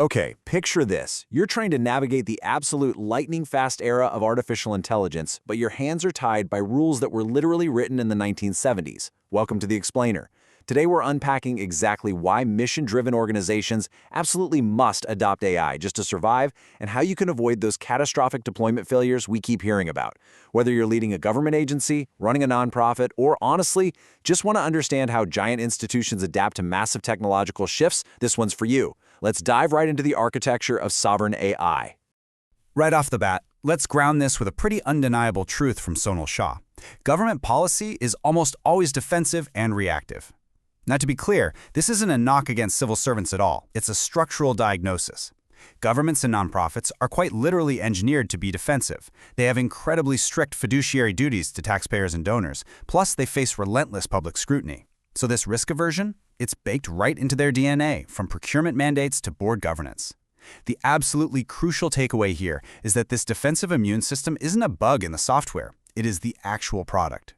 Okay, picture this. You're trying to navigate the absolute lightning-fast era of artificial intelligence, but your hands are tied by rules that were literally written in the 1970s. Welcome to The Explainer. Today we're unpacking exactly why mission-driven organizations absolutely must adopt AI just to survive, and how you can avoid those catastrophic deployment failures we keep hearing about. Whether you're leading a government agency, running a nonprofit, or honestly, just want to understand how giant institutions adapt to massive technological shifts, this one's for you. Let's dive right into the architecture of sovereign AI. Right off the bat, let's ground this with a pretty undeniable truth from Sonal Shah. Government policy is almost always defensive and reactive. Now, to be clear, this isn't a knock against civil servants at all. It's a structural diagnosis. Governments and nonprofits are quite literally engineered to be defensive. They have incredibly strict fiduciary duties to taxpayers and donors, plus they face relentless public scrutiny. So this risk aversion, it's baked right into their DNA, from procurement mandates to board governance. The absolutely crucial takeaway here is that this defensive immune system isn't a bug in the software. It is the actual product.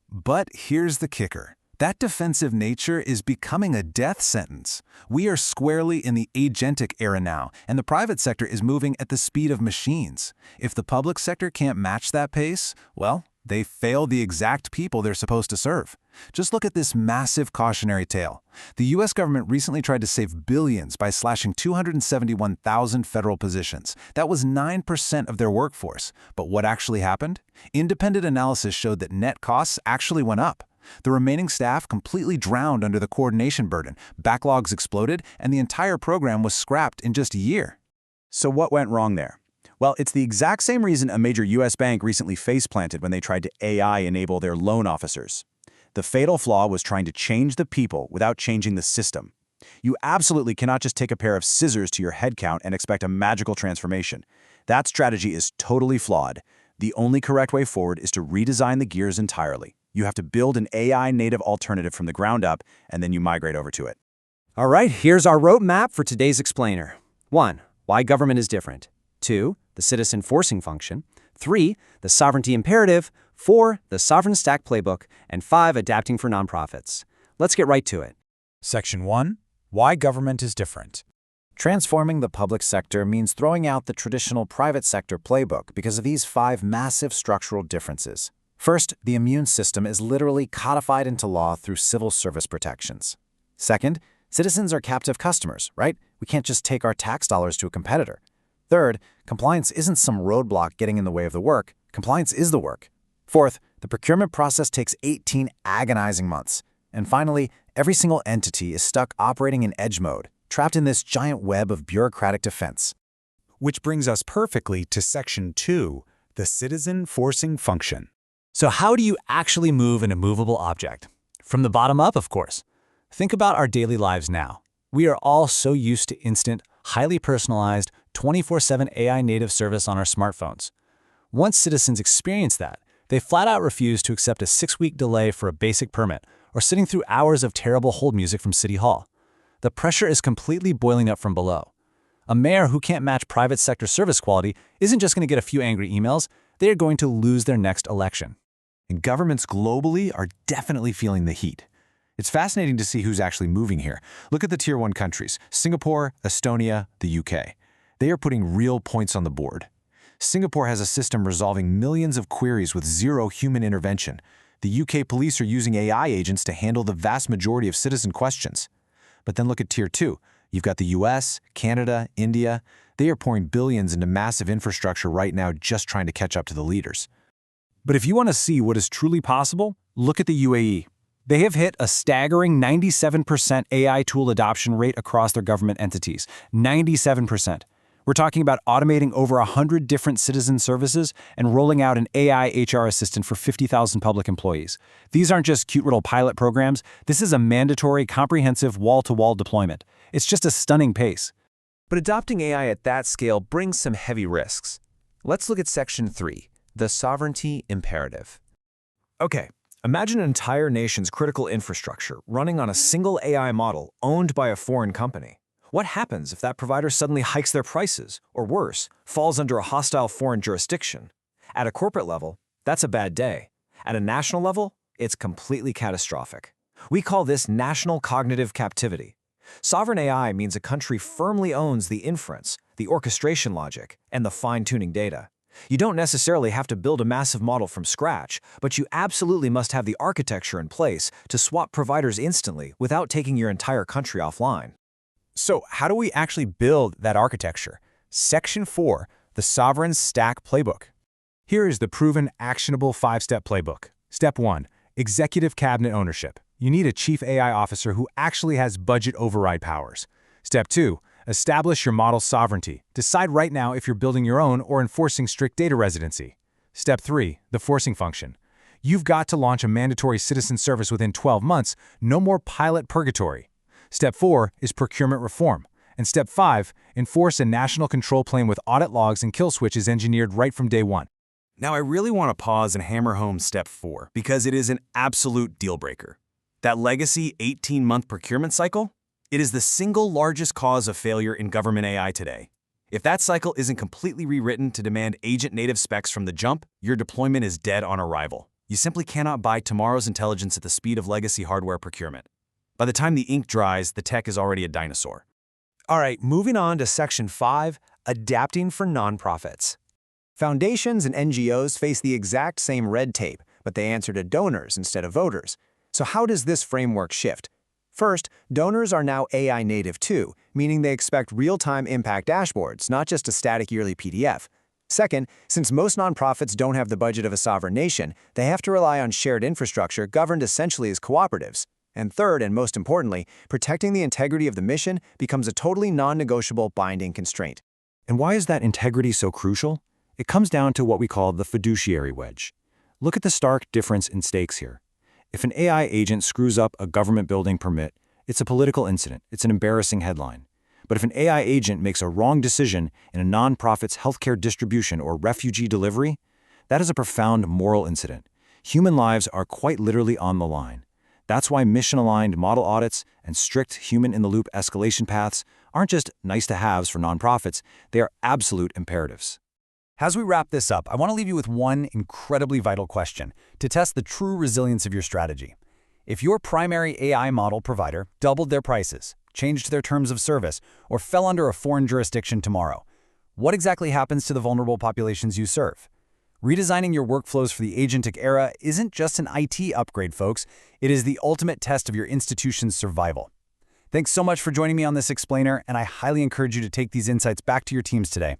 But here's the kicker. That defensive nature is becoming a death sentence. We are squarely in the agentic era now, and the private sector is moving at the speed of machines. If the public sector can't match that pace, well, they fail the exact people they're supposed to serve. Just look at this massive cautionary tale. The U.S. government recently tried to save billions by slashing 271,000 federal positions. That was 9% of their workforce. But what actually happened? Independent analysis showed that net costs actually went up. The remaining staff completely drowned under the coordination burden, backlogs exploded, and the entire program was scrapped in just a year. So what went wrong there? Well, it's the exact same reason a major U.S. bank recently face-planted when they tried to AI-enable their loan officers. The fatal flaw was trying to change the people without changing the system. You absolutely cannot just take a pair of scissors to your headcount and expect a magical transformation. That strategy is totally flawed. The only correct way forward is to redesign the gears entirely. You have to build an AI-native alternative from the ground up, and then you migrate over to it. All right, here's our roadmap for today's explainer. 1. Why government is different. 2. The citizen forcing function. 3. The sovereignty imperative. 4. The sovereign stack playbook. And 5. Adapting for nonprofits. Let's get right to it. Section 1. Why government is different. Transforming the public sector means throwing out the traditional private sector playbook because of these 5 massive structural differences. First, the immune system is literally codified into law through civil service protections. Second, citizens are captive customers, right? We can't just take our tax dollars to a competitor. Third, compliance isn't some roadblock getting in the way of the work. Compliance is the work. Fourth, the procurement process takes 18 agonizing months. And finally, every single entity is stuck operating in edge mode, trapped in this giant web of bureaucratic defense. Which brings us perfectly to Section 2, the citizen forcing function. So how do you actually move an immovable object? From the bottom up, of course. Think about our daily lives now. We are all so used to instant, highly personalized, 24/7 AI native service on our smartphones. Once citizens experience that, they flat out refuse to accept a 6-week delay for a basic permit or sitting through hours of terrible hold music from City Hall. The pressure is completely boiling up from below. A mayor who can't match private sector service quality isn't just going to get a few angry emails, they are going to lose their next election. And governments globally are definitely feeling the heat. It's fascinating to see who's actually moving here. Look at the Tier 1 countries, Singapore, Estonia, the UK. They are putting real points on the board. Singapore has a system resolving millions of queries with zero human intervention. The UK police are using AI agents to handle the vast majority of citizen questions. But then look at Tier 2. You've got the US, Canada, India. They are pouring billions into massive infrastructure right now just trying to catch up to the leaders. But if you want to see what is truly possible, look at the UAE. They have hit a staggering 97% AI tool adoption rate across their government entities. 97%. We're talking about automating over 100 different citizen services and rolling out an AI HR assistant for 50,000 public employees. These aren't just cute little pilot programs. This is a mandatory, comprehensive, wall-to-wall deployment. It's just a stunning pace. But adopting AI at that scale brings some heavy risks. Let's look at Section 3, the sovereignty imperative. Okay, imagine an entire nation's critical infrastructure running on a single AI model owned by a foreign company. What happens if that provider suddenly hikes their prices, or worse, falls under a hostile foreign jurisdiction? At a corporate level, that's a bad day. At a national level, it's completely catastrophic. We call this national cognitive captivity. Sovereign AI means a country firmly owns the inference, the orchestration logic, and the fine-tuning data. You don't necessarily have to build a massive model from scratch, but you absolutely must have the architecture in place to swap providers instantly without taking your entire country offline. So how do we actually build that architecture? Section 4, the Sovereign Stack Playbook. Here is the proven, actionable 5-step playbook. Step 1, Executive Cabinet Ownership. You need a Chief AI Officer who actually has budget override powers. Step 2, establish your model sovereignty. Decide right now if you're building your own or enforcing strict data residency. Step 3, the forcing function. You've got to launch a mandatory citizen service within 12 months, no more pilot purgatory. Step 4 is procurement reform. And Step 5, enforce a national control plane with audit logs and kill switches engineered right from day one. Now, I really want to pause and hammer home Step 4 because it is an absolute deal breaker. That legacy 18-month procurement cycle? It is the single largest cause of failure in government AI today. If that cycle isn't completely rewritten to demand agent-native specs from the jump, your deployment is dead on arrival. You simply cannot buy tomorrow's intelligence at the speed of legacy hardware procurement. By the time the ink dries, the tech is already a dinosaur. All right, moving on to Section 5, Adapting for Nonprofits. Foundations and NGOs face the exact same red tape, but they answer to donors instead of voters. So how does this framework shift? First, donors are now AI native too, meaning they expect real-time impact dashboards, not just a static yearly PDF. Second, since most nonprofits don't have the budget of a sovereign nation, they have to rely on shared infrastructure governed essentially as cooperatives. And third, and most importantly, protecting the integrity of the mission becomes a totally non-negotiable binding constraint. And why is that integrity so crucial? It comes down to what we call the fiduciary wedge. Look at the stark difference in stakes here. If an AI agent screws up a government building permit, it's a political incident, it's an embarrassing headline. But if an AI agent makes a wrong decision in a nonprofit's healthcare distribution or refugee delivery, that is a profound moral incident. Human lives are quite literally on the line. That's why mission-aligned model audits and strict human-in-the-loop escalation paths aren't just nice-to-haves for nonprofits, they are absolute imperatives. As we wrap this up, I want to leave you with one incredibly vital question to test the true resilience of your strategy. If your primary AI model provider doubled their prices, changed their terms of service, or fell under a foreign jurisdiction tomorrow, what exactly happens to the vulnerable populations you serve? Redesigning your workflows for the agentic era isn't just an IT upgrade, folks. It is the ultimate test of your institution's survival. Thanks so much for joining me on this explainer, and I highly encourage you to take these insights back to your teams today.